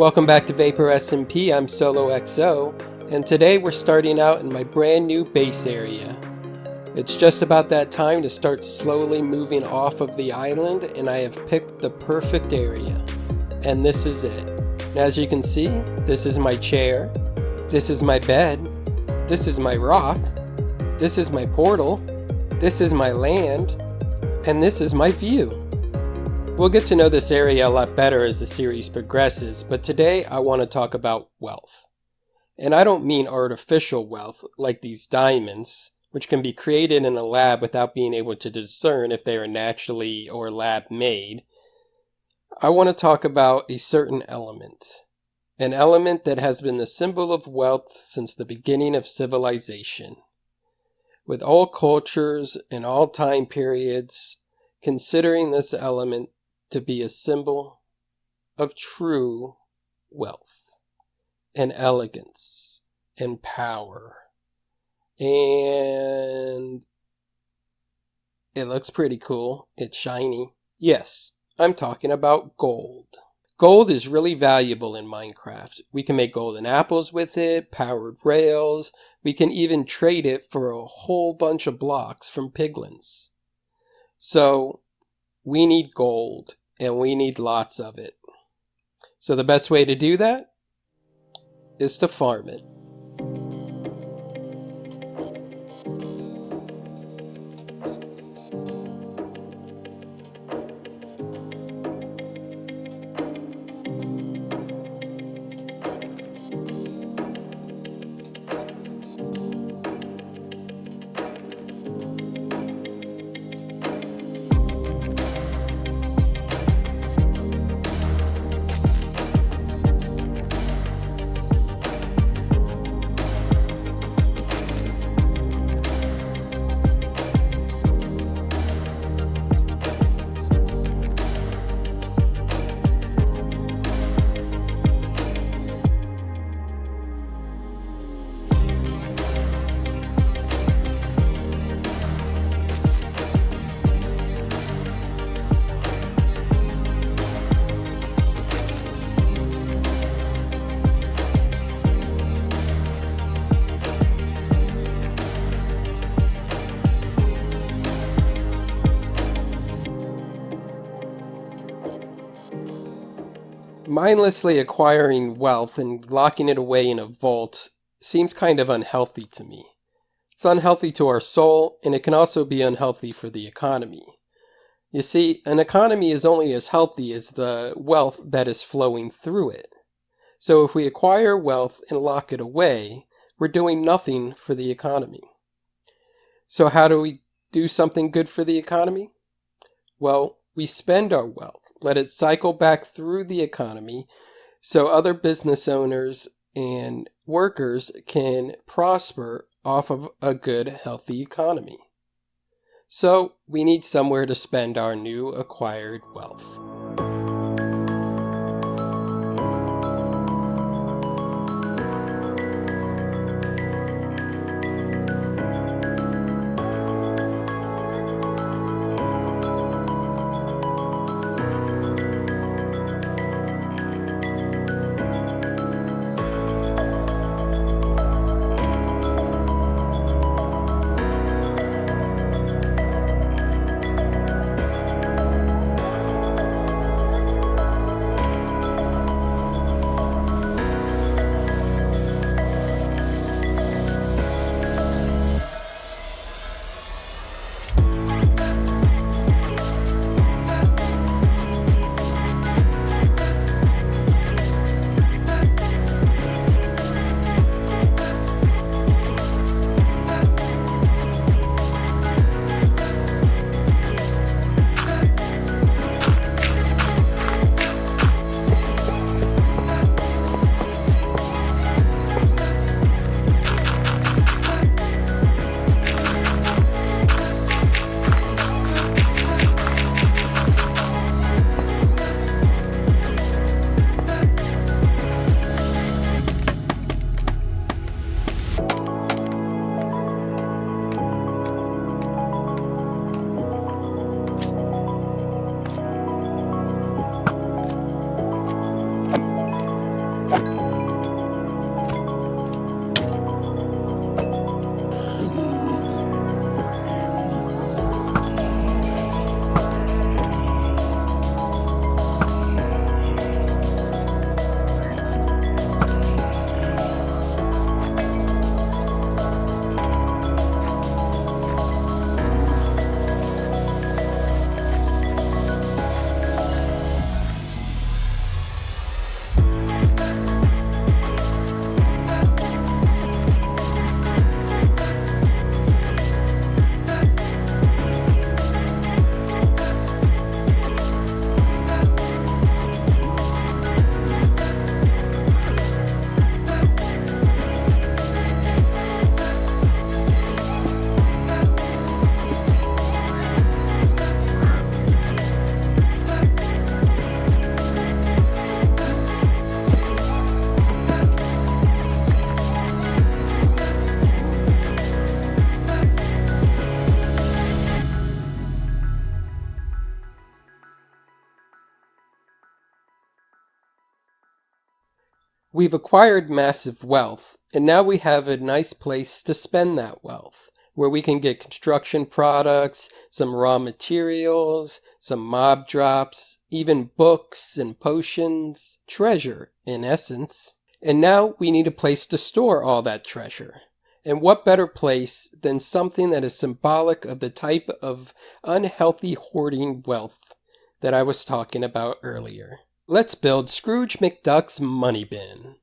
Welcome back to Vapor SMP. I'm Solo XO, and today we're starting out in my brand new base area. It's just about that time to start slowly moving off of the island, and I have picked the perfect area. And this is it. And as you can see, this is my chair, this is my bed, this is my rock, this is my portal, this is my land, and this is my view. We'll get to know this area a lot better as the series progresses, but today I want to talk about wealth. And I don't mean artificial wealth like these diamonds, which can be created in a lab without being able to discern if they are naturally or lab made. I want to talk about a certain element. An element that has been the symbol of wealth since the beginning of civilization. With all cultures and all time periods, considering this element to be a symbol of true wealth and elegance and power. And it looks pretty cool. It's shiny. Yes, I'm talking about gold. Gold is really valuable in Minecraft. We can make golden apples with it, powered rails. We can even trade it for a whole bunch of blocks from Piglins. So we need gold, and we need lots of it. So the best way to do that is to farm it. Mindlessly acquiring wealth and locking it away in a vault seems kind of unhealthy to me. It's unhealthy to our soul, and it can also be unhealthy for the economy. You see, an economy is only as healthy as the wealth that is flowing through it. So if we acquire wealth and lock it away, we're doing nothing for the economy. So how do we do something good for the economy? Well, we spend our wealth, let it cycle back through the economy so other business owners and workers can prosper off of a good, healthy economy. So we need somewhere to spend our new acquired wealth. We've acquired massive wealth, and now we have a nice place to spend that wealth, where we can get construction products, some raw materials, some mob drops, even books and potions, treasure, in essence. And now we need a place to store all that treasure. And what better place than something that is symbolic of the type of unhealthy hoarding wealth that I was talking about earlier. Let's build Scrooge McDuck's money bin.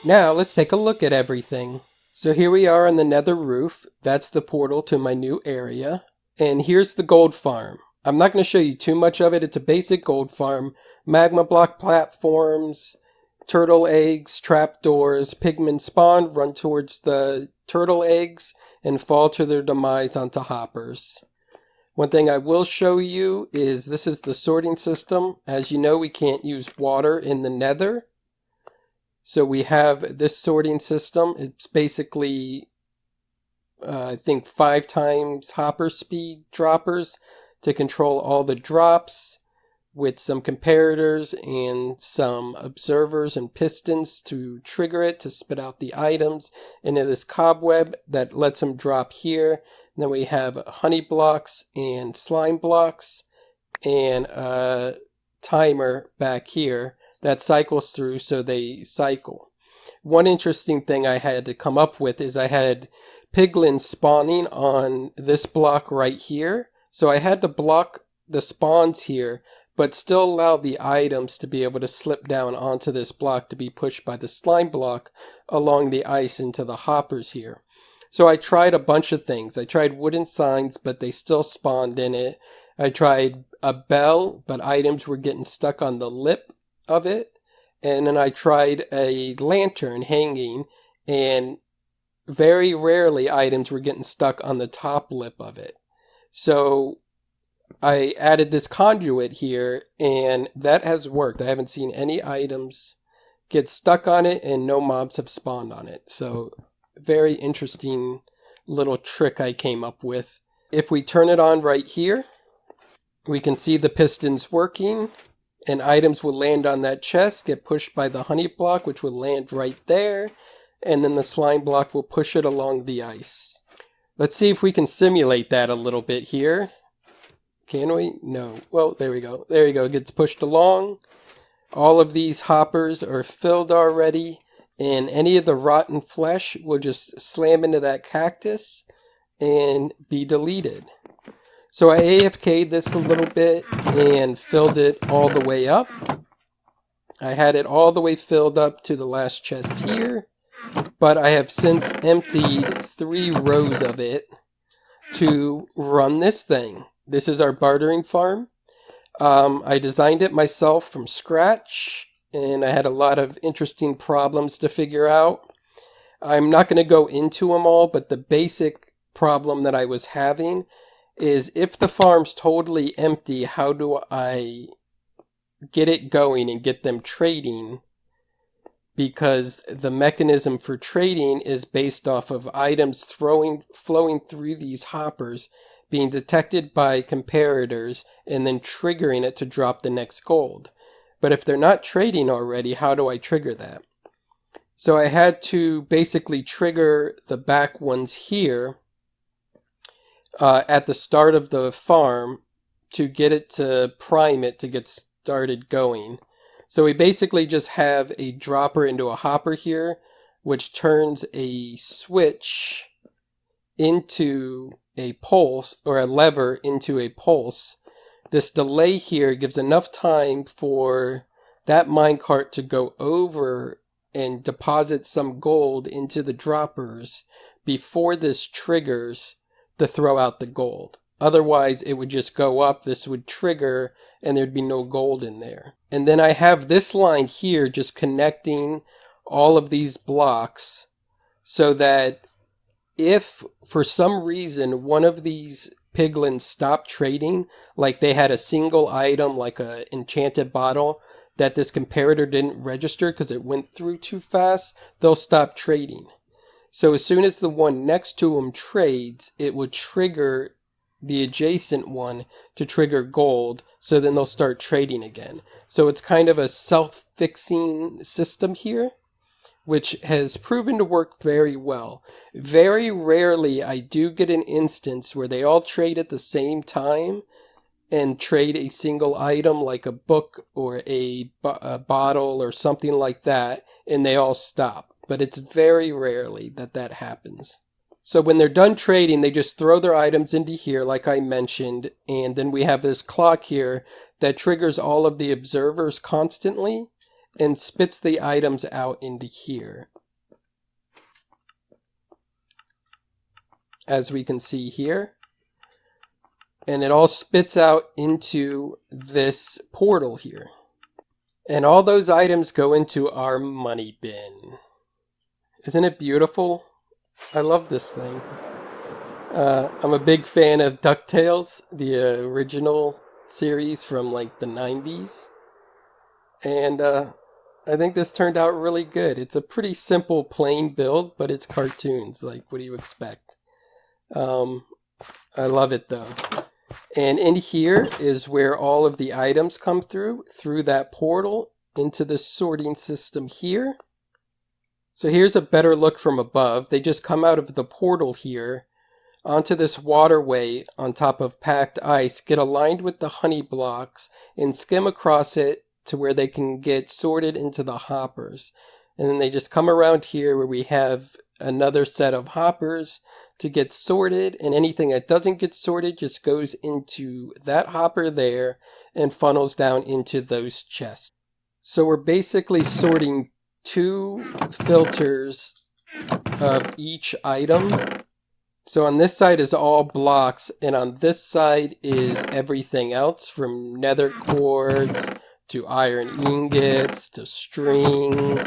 Now let's take a look at everything. So here we are on the nether roof. That's the portal to my new area. And here's the gold farm. I'm not going to show you too much of it. It's a basic gold farm. Magma block platforms, turtle eggs, trapdoors. Pigmen spawn, run towards the turtle eggs, and fall to their demise onto hoppers. One thing I will show you is this is the sorting system. As you know, we can't use water in the nether. So we have this sorting system. It's basically, I think 5 times hopper speed droppers to control all the drops, with some comparators and some observers and pistons to trigger it to spit out the items into this cobweb that lets them drop here. And then we have honey blocks and slime blocks and a timer back here that cycles through, so they cycle. One interesting thing I had to come up with is I had Piglin spawning on this block right here. So I had to block the spawns here, but still allow the items to be able to slip down onto this block to be pushed by the slime block along the ice into the hoppers here. So I tried a bunch of things. I tried wooden signs, but they still spawned in it. I tried a bell, but items were getting stuck on the lip of it. And then I tried a lantern hanging, and very rarely items were getting stuck on the top lip of it. So I added this conduit here, and that has worked. I haven't seen any items get stuck on it, and no mobs have spawned on it. So very interesting little trick I came up with. If we turn it on right here, we can see the pistons working. and items will land on that chest, get pushed by the honey block, which will land right there, and then the slime block will push it along the ice. Let's see if we can simulate that a little bit here. Can we? No. Well, there we go. There you go. It gets pushed along. All of these hoppers are filled already, and any of the rotten flesh will just slam into that cactus and be deleted. So I AFK'd this a little bit and filled it all the way up. I had it all the way filled up to the last chest here, but I have since emptied 3 rows of it to run this thing. This is our bartering farm. I designed it myself from scratch, and I had a lot of interesting problems to figure out. I'm not going to go into them all, but the basic problem that I was having is if the farm's totally empty, how do I get it going and get them trading? Because the mechanism for trading is based off of items flowing through these hoppers, being detected by comparators, and then triggering it to drop the next gold. But if they're not trading already, how do I trigger that? So I had to basically trigger the back ones here at the start of the farm to get it to prime it to get started going. So we basically just have a dropper into a hopper here, which turns a switch into a pulse, or a lever into a pulse. This delay here gives enough time for that minecart to go over and deposit some gold into the droppers before this triggers to throw out the gold. Otherwise, it would just go up, this would trigger, and there'd be no gold in there. And then I have this line here just connecting all of these blocks so that if for some reason one of these piglins stopped trading, like they had a single item, like a enchanted bottle, that this comparator didn't register because it went through too fast, they'll stop trading. So as soon as the one next to them trades, it would trigger the adjacent one to trigger gold, so then they'll start trading again. So it's kind of a self-fixing system here, which has proven to work very well. Very rarely I do get an instance where they all trade at the same time and trade a single item like a book or a bottle or something like that, and they all stop. But it's very rarely that that happens. So when they're done trading, they just throw their items into here, like I mentioned, and then we have this clock here that triggers all of the observers constantly and spits the items out into here. As we can see here. And it all spits out into this portal here. And all those items go into our money bin. Isn't it beautiful? I love this thing. I'm a big fan of DuckTales, the original series from like the 90s. And I think this turned out really good. It's a pretty simple, plain build, but it's cartoons. Like, what do you expect? I love it though. And in here is where all of the items come through that portal into this sorting system here. So here's a better look from above. They just come out of the portal here onto this waterway on top of packed ice, get aligned with the honey blocks, and skim across it to where they can get sorted into the hoppers. And then they just come around here where we have another set of hoppers to get sorted, and anything that doesn't get sorted just goes into that hopper there and funnels down into those chests. So we're basically sorting 2 filters of each item. So on this side is all blocks, and on this side is everything else, from nether quartz to iron ingots to string,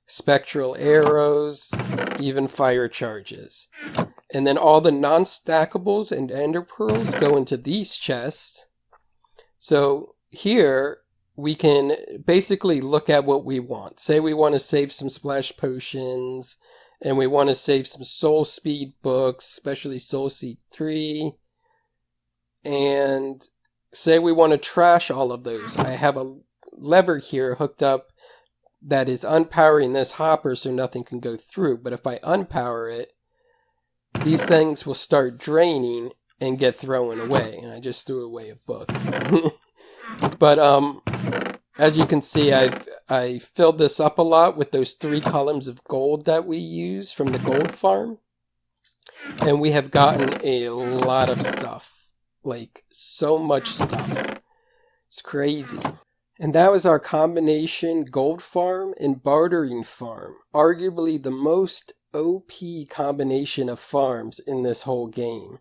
spectral arrows, even fire charges. And then all the non-stackables and ender pearls go into these chests. So here we can basically look at what we want. Say we want to save some splash potions, and we want to save some soul speed books, especially soul seed 3. And say we want to trash all of those. I have a lever here hooked up that is unpowering this hopper so nothing can go through. But if I unpower it, these things will start draining and get thrown away. And I just threw away a book. But as you can see, I filled this up a lot with those 3 columns of gold that we use from the gold farm. And we have gotten a lot of stuff. Like, so much stuff. It's crazy. And that was our combination gold farm and bartering farm. Arguably the most OP combination of farms in this whole game.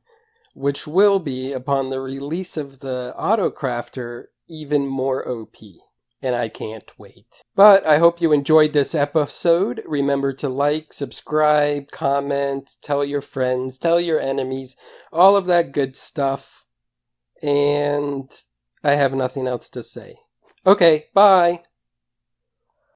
Which will be, upon the release of the Autocrafter, even more OP. And I can't wait. But I hope you enjoyed this episode. Remember to like, subscribe, comment, tell your friends, tell your enemies, all of that good stuff. And I have nothing else to say. Okay, bye!